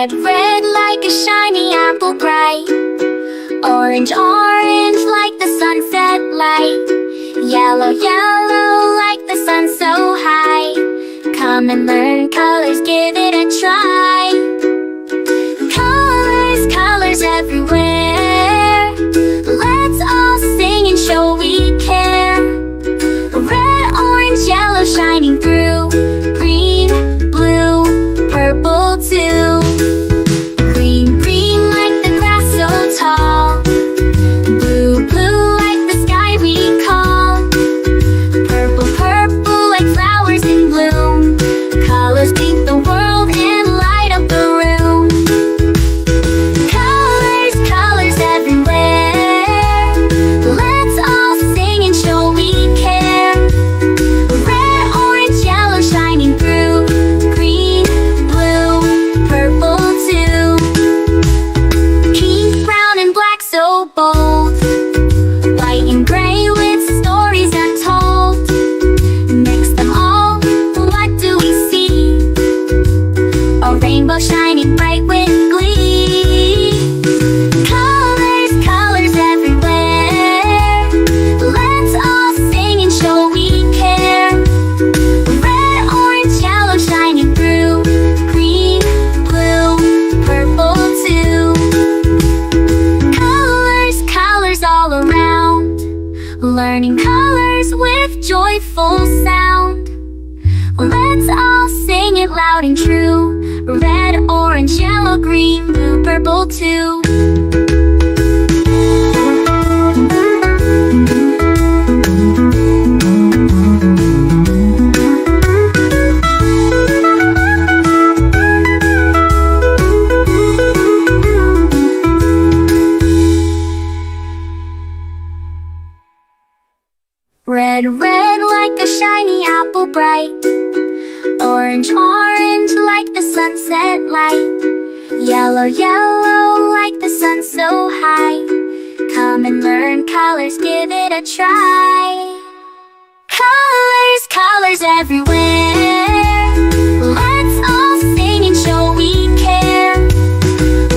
Red, red like a shiny apple bright. Orange, orange like the sunset light. Yellow, yellow like the sun so high. Come and learn colors, give it a try. Colors, colors everywhere. Let's all sing and show we care. Red, orange, yellow shining through. Green, blue, purple too. Green, green like the grass so tall. Blue, blue like the sky we call. Purple, purple like flowers in bloom. Colors paint the world and light up the room. Colors, colors everywhere. Let's all sing and show we care. Red, orange, yellow shining through. Green, blue, purple too. Pink, brown and black so bold. White and gray with stories untold. Mix them all, what do we see? A rainbow shining bright with glee. Colors, colors everywhere. Let's all sing and show we care. Red, orange, yellow shining through. Green, blue, purple too. Colors, colors all around. Learning colors with joyful sound. Let's all sing it loud and true. Red, orange, yellow, green, blue, purple too. Red, red like a shiny apple bright. Orange, orange like the sunset light. Yellow, yellow like the sun so high. Come and learn colors, give it a try. Colors, colors everywhere. Let's all sing and show we care.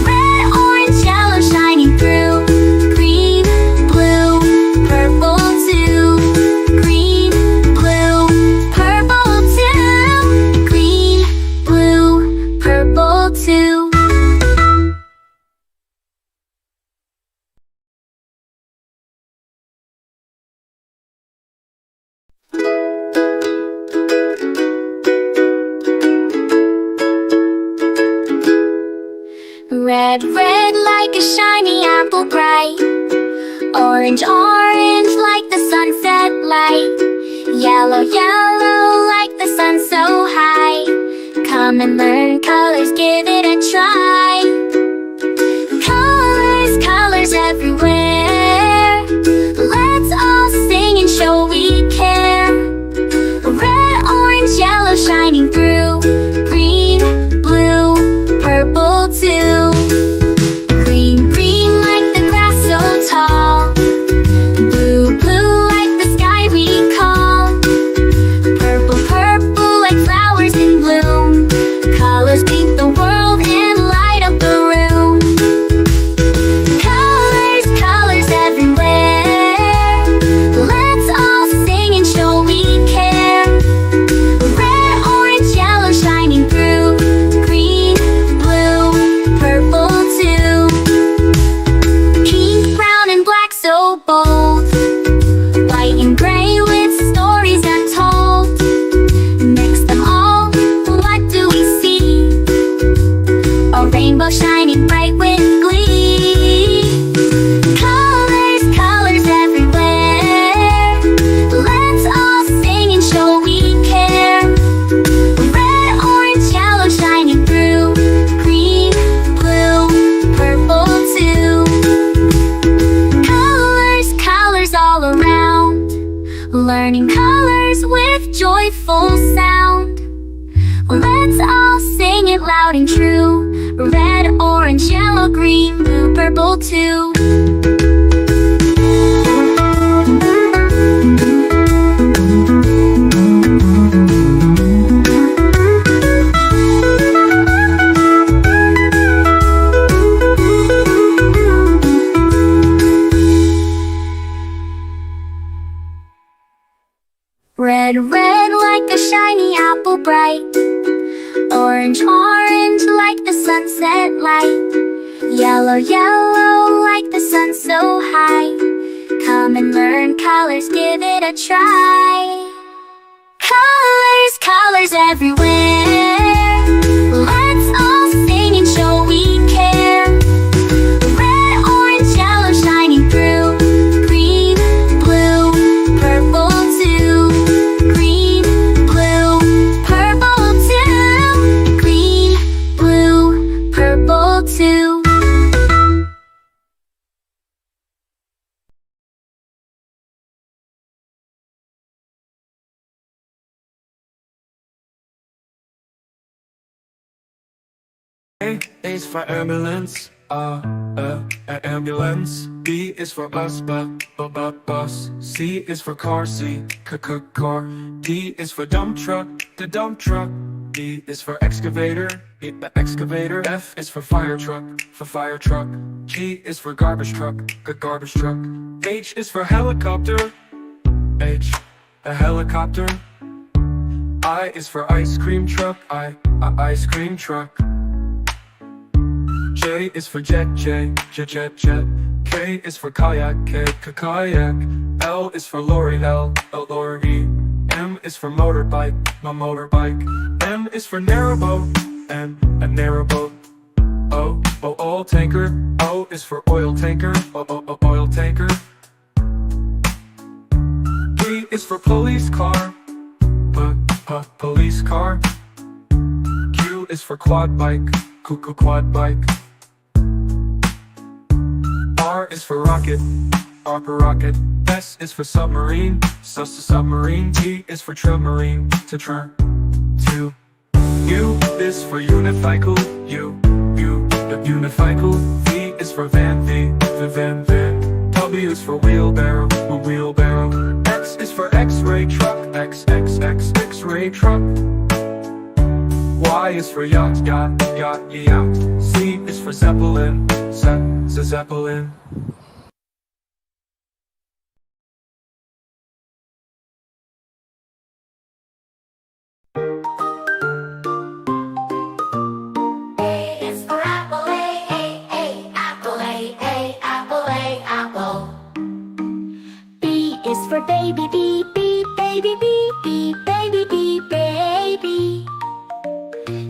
Red, orange, yellow shining through. Green, blue, purple too. Green, blue, purple too. Green, blue, purple too. Red, red like a shiny apple bright. Orange, orange like the sunset light. Yellow, yellow like the sun so high. Come and learn colors, give it a try. Colors, colors everywhere. Let's all sing and show we care. Red, orange, yellow shining through. Green, blue, purple too. Green, green like the grass so tall. Blue, blue like the sky we call. Purple, purple like flowers in bloom. Colors paint the world and light up the room. Colors, colors everywhere. Let's all sing and show we care. Red, orange, yellow shining through. Green, blue, purple too. Pink, brown and black so bold. White and gray with stories untold. Mix them all, what do we see? A rainbow shining bright with glee. Colors, colors everywhere. Let's all sing and show we care. Red, orange, yellow shining through. Green, blue, purple too. Colors, colors all around. Learning colors with joyful sound. Let's all sing it loud and true. Red, orange, yellow, green, blue, purple too. Red, red like a shiny apple bright. Orange, orange like the sunset light. Yellow, yellow like the sun so high. Come and learn colors, give it a try. Colors, colors everywhere. Let's all sing and show we care. Red, orange, yellow shining through. Green, blue, purple too. Green, blue, purple too. Green, blue, purple too. A is for ambulance, ambulance. B is for bus, bus. C is for car, car. D is for dump truck, the dump truck. E is for excavator, the excavator. F is for fire truck, G is for garbage truck, garbage truck. H is for helicopter, a helicopter. I is for ice cream truck, ice cream truck. J is for jet. K is for kayak, kayak. L is for lorry, lorry. M is for motorbike, motorbike. N is for narrowboat, a narrowboat. O, oil tanker. O is for oil tanker, oil tanker. P is for police car, police car. Q is for quad bike. R is for rocket, rocket. S is for submarine, submarine. T is for submarine, to. U is for unicycle, unicycle. V is for van, van. W is for wheelbarrow, wheelbarrow. X is for X-ray truck, X-ray truck. Y is for yacht, yacht. Z is for zeppelin, zeppelin. A is for apple, apple, apple. B is for baby, baby, baby.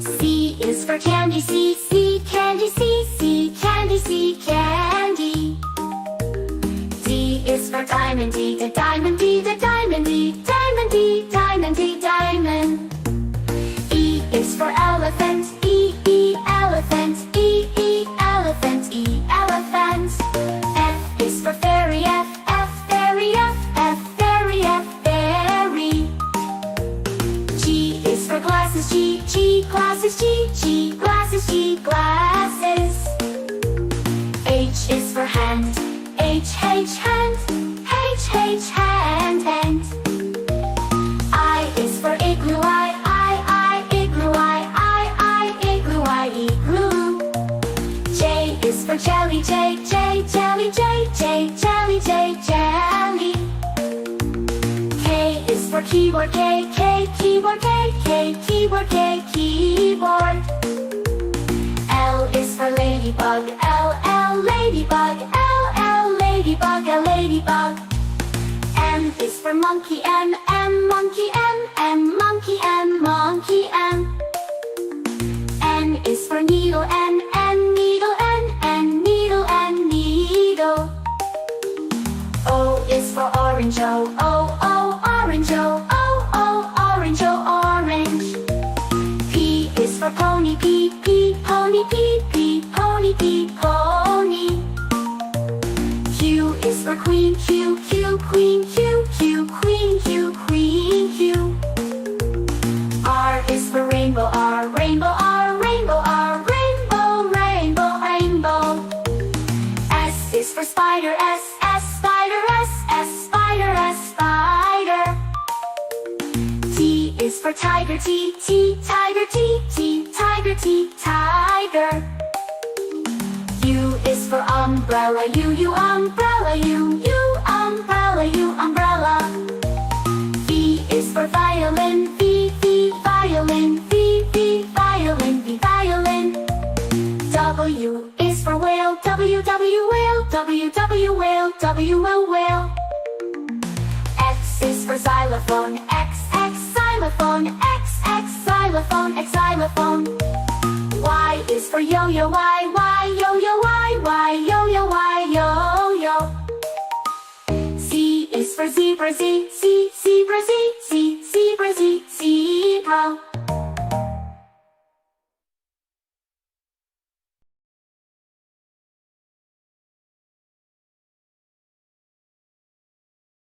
C is for candy, candy, candy. D is for diamond, the diamond, diamond. E is for elephant, elephant, elephant. F is for fairy, fairy. G is for glasses, glasses. H is for hand, hand. I is for igloo, igloo. J is for jelly, jelly. K is for keyboard, keyboard. L is for ladybug, ladybug. M is for monkey, monkey. N is for needle, needle. O is for orange, orange. P is for pony, pony. Q is for queen, queen. R is for rainbow, rainbow. S is for spider, spider. T is for tiger, tiger. U is for umbrella, umbrella. V is W, whale. X is for xylophone, X xylophone, X xylophone, X xylophone. Y is for yo-yo, Y yo-yo, Y yo-yo, Y yo-yo. Z is for zebra, Z zebra, Z